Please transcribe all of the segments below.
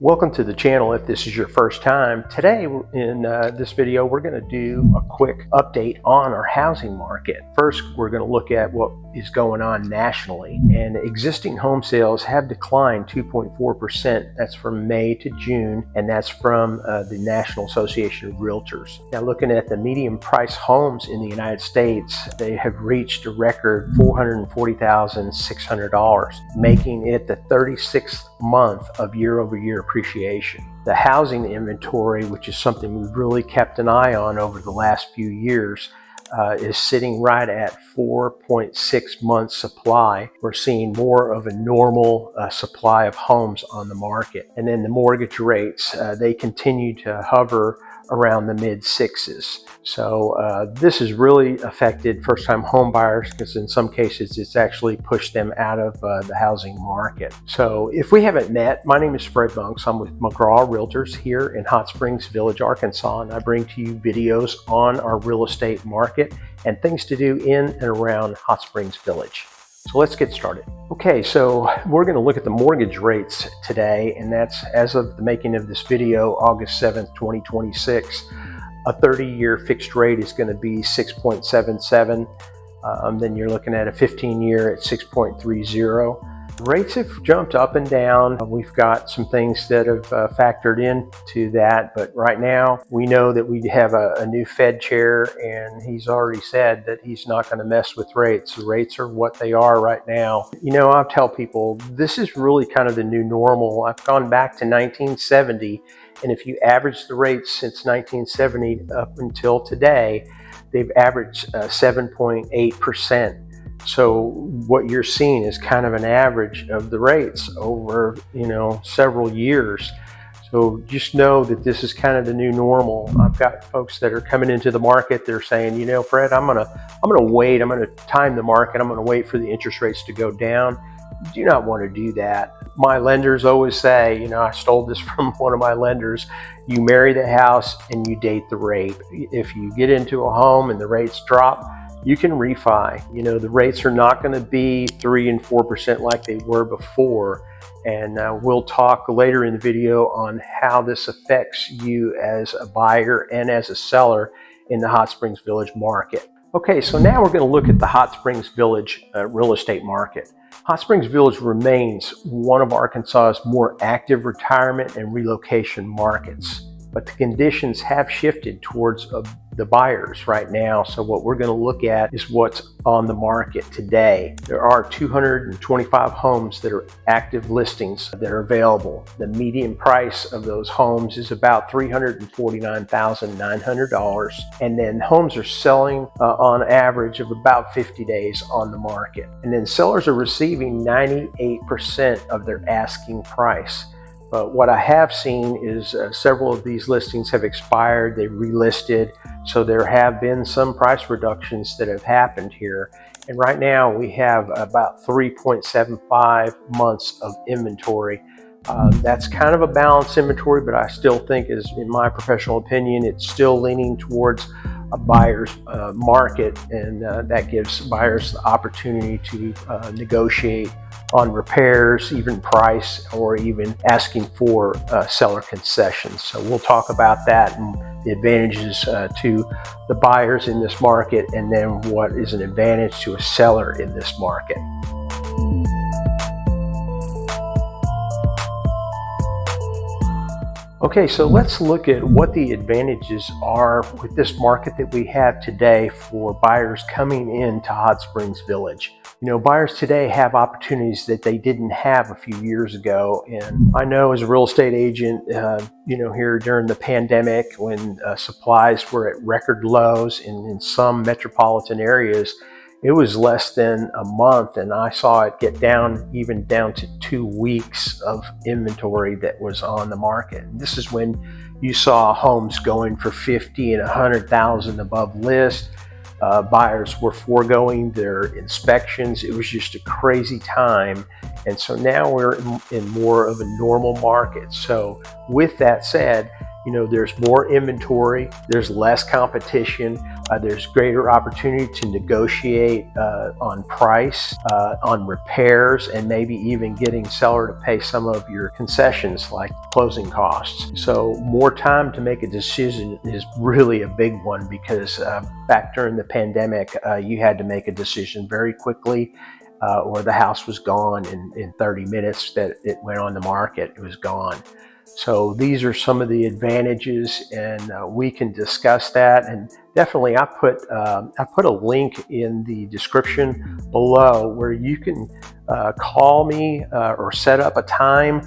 Welcome to the channel if this is your first time. Today in this video we're going to do a quick update on our housing market. First we're going to look at what is going on nationally, and existing home sales have declined 2.4%. That's from May to June, and that's from the National Association of Realtors. Now looking at the median price homes in the United States, they have reached a record $440,600, making it the 36th month of year-over-year appreciation. The housing inventory, which is something we've really kept an eye on over the last few years, is sitting right at 4.6 months supply. We're seeing more of a normal supply of homes on the market. And then the mortgage rates, they continue to hover around the mid sixes. So this has really affected first-time home buyers, because in some cases it's actually pushed them out of the housing market. So if we haven't met, my name is Fred Bunks. I'm with McGraw Realtors here in Hot Springs Village, Arkansas, and I bring to you videos on our real estate market and things to do in and around Hot Springs Village. So let's get started. Okay, so we're going to look at the mortgage rates today, and that's as of the making of this video, August 7th, 2026. A 30-year fixed rate is going to be 6.77. Then you're looking at a 15-year at 6.30. Rates have jumped up and down. We've got some things that have factored into that, but right now we know that we have a new Fed chair, and he's already said that he's not going to mess with rates. The rates are what they are right now. You know, I'll tell people this is really kind of the new normal. I've gone back to 1970, and if you average the rates since 1970 up until today, they've averaged 7.8%. So what you're seeing is kind of an average of the rates over, several years. So just know that this is kind of the new normal. I've got folks that are coming into the market. They're saying, Fred, I'm gonna wait. I'm gonna time the market. I'm gonna wait for the interest rates to go down. You do not want to do that. My lenders always say, I stole this from one of my lenders, you marry the house and you date the rate. If you get into a home and the rates drop, you can refi. The rates are not going to be 3 and 4% like they were before. And we'll talk later in the video on how this affects you as a buyer and as a seller in the Hot Springs Village market. Okay, so now we're going to look at the Hot Springs Village real estate market. Hot Springs Village remains one of Arkansas's more active retirement and relocation markets, but the conditions have shifted towards the buyers right now. So what we're going to look at is what's on the market today. There are 225 homes that are active listings that are available. The median price of those homes is about $349,900, and then homes are selling on average of about 50 days on the market. And then sellers are receiving 98% of their asking price. But what I have seen is several of these listings have expired, they've relisted, so there have been some price reductions that have happened here. And right now we have about 3.75 months of inventory. That's kind of a balanced inventory, but I still think, in my professional opinion, it's still leaning towards a buyer's market, and that gives buyers the opportunity to negotiate on repairs, even price, or even asking for seller concessions. So we'll talk about that and the advantages to the buyers in this market, and then what is an advantage to a seller in this market. Okay, so let's look at what the advantages are with this market that we have today for buyers coming into Hot Springs Village. Buyers today have opportunities that they didn't have a few years ago. And I know as a real estate agent, here during the pandemic, when supplies were at record lows in some metropolitan areas, it was less than a month, and I saw it get even down to 2 weeks of inventory that was on the market. And this is when you saw homes going for $50,000 and $100,000 above list. Buyers were foregoing their inspections. It was just a crazy time. And so now we're in more of a normal market. So with that said, You know, there's more inventory, there's less competition, there's greater opportunity to negotiate on price, on repairs, and maybe even getting seller to pay some of your concessions like closing costs. So more time to make a decision is really a big one, because back during the pandemic, you had to make a decision very quickly, or the house was gone in 30 minutes that it went on the market. It was gone. So these are some of the advantages, and we can discuss that. And definitely, I put a link in the description below where you can call me or set up a time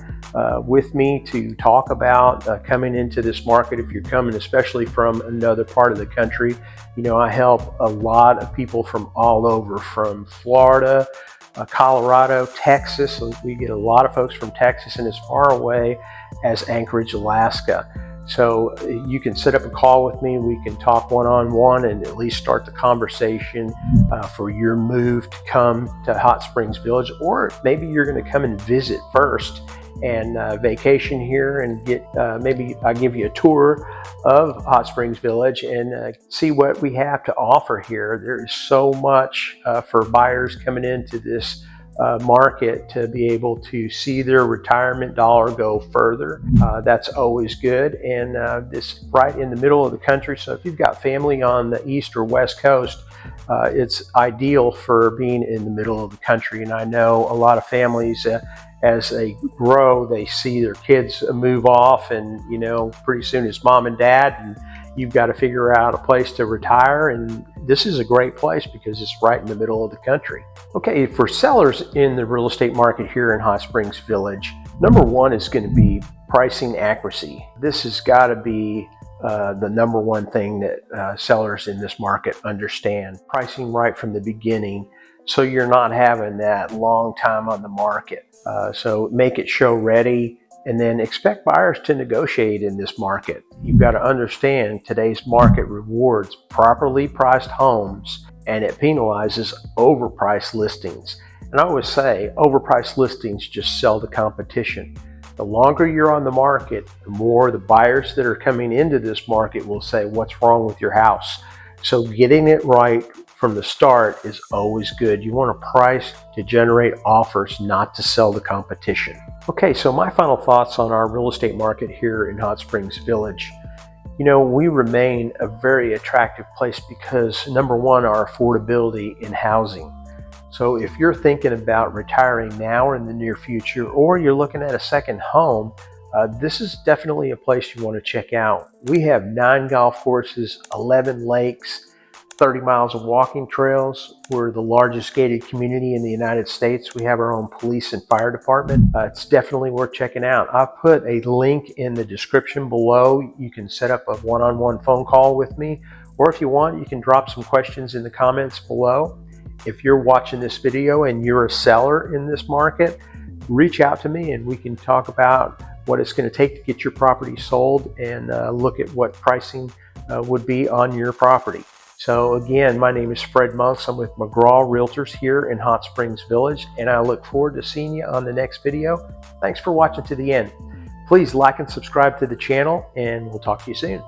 with me to talk about coming into this market if you're coming, especially from another part of the country. You know, I help a lot of people from all over, from Florida, Colorado, Texas. So we get a lot of folks from Texas, and as far away as Anchorage, Alaska. So you can set up a call with me. We can talk one-on-one and at least start the conversation for your move to come to Hot Springs Village, or maybe you're going to come and visit first and vacation here and get maybe I'll give you a tour of Hot Springs Village and see what we have to offer here. There is so much for buyers coming into this market to be able to see their retirement dollar go further. That's always good, and this right in the middle of the country. So if you've got family on the east or west coast, it's ideal for being in the middle of the country. And I know a lot of families, as they grow, they see their kids move off, and you know, pretty soon it's mom and dad, and you've got to figure out a place to retire. And this is a great place because it's right in the middle of the country. Okay, for sellers in the real estate market here in Hot Springs Village, number one is going to be pricing accuracy. This has got to be the number one thing that sellers in this market understand. Pricing right from the beginning, so you're not having that long time on the market. So make it show ready, and then expect buyers to negotiate in this market. You've got to understand today's market rewards properly priced homes, and it penalizes overpriced listings. And I always say overpriced listings just sell the competition. The longer you're on the market, the more the buyers that are coming into this market will say, what's wrong with your house? So getting it right from the start is always good. You want to price to generate offers, not to sell the competition. Okay, so my final thoughts on our real estate market here in Hot Springs Village. You know, we remain a very attractive place because, number one, our affordability in housing. So if you're thinking about retiring now or in the near future, or you're looking at a second home, this is definitely a place you want to check out. We have 9 golf courses, 11 lakes, 30 miles of walking trails. We're the largest gated community in the United States. We have our own police and fire department. It's definitely worth checking out. I've put a link in the description below. You can set up a one-on-one phone call with me, or if you want, you can drop some questions in the comments below. If you're watching this video and you're a seller in this market, reach out to me and we can talk about what it's going to take to get your property sold, and look at what pricing would be on your property. So again, my name is Fred Monks. I'm with McGraw Realtors here in Hot Springs Village, and I look forward to seeing you on the next video. Thanks for watching to the end. Please like and subscribe to the channel, and we'll talk to you soon.